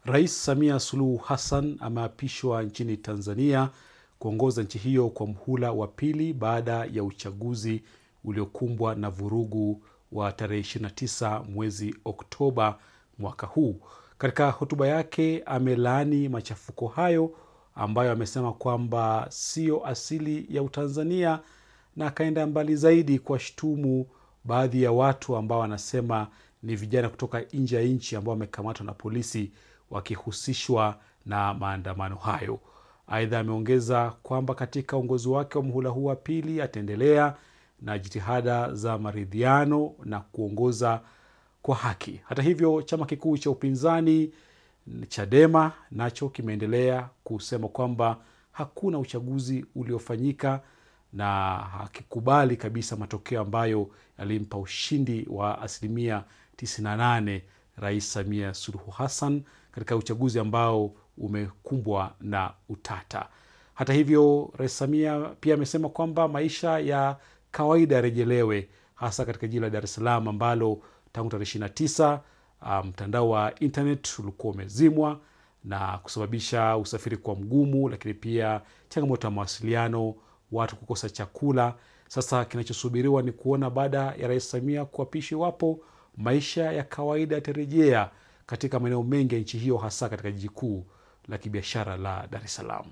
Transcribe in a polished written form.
Rais Samia Suluhu Hassan ameapishwa nchini Tanzania kuongoza nchi hiyo kwa mhula wa pili baada ya uchaguzi uliokumbwa na vurugu wa tarehe 29 mwezi Oktoba mwaka huu. Katika hotuba yake amelaani machafuko hayo ambayo amesema kwamba sio asili ya Utanzania, na akaenda mbali zaidi kuwashtumu baadhi ya watu ambao wanasema ni vijana kutoka nje ya nchi ambao wamekamatwa na polisi wakihusishwa na maandamano hayo. Aidha, ameongeza kwamba katika uongozi wake wa muhula huu wa pili ataendelea na jitihada za maridhiano na kuongoza kwa haki. Hata hivyo, chama kikuu cha upinzani Chadema nacho kimeendelea kusema kwamba hakuna uchaguzi uliofanyika na hakikubali kabisa matokeo ambayo yalimpa ushindi wa 98% Rais Samia Suluhu Hassan katika uchaguzi ambao umekumbwa na utata. Hata hivyo, Rais Samia pia amesema kwamba maisha ya kawaida yarejelewe, hasa katika jiji la Dar es Salaam ambalo tangu tarehe 29 mtandao wa internet ulikuwa umezimwa na kusababisha usafiri kwa mgumu, lakini pia changamoto ya mawasiliano, watu kukosa chakula. Sasa kinachosubiriwa ni kuona baada ya Rais Samia kuapishwa iwapo maisha ya kawaida yatarejea katika maeneo mengi ya nchi hiyo, hasa katika jiji kuu la kibiashara la Dar es Salaam.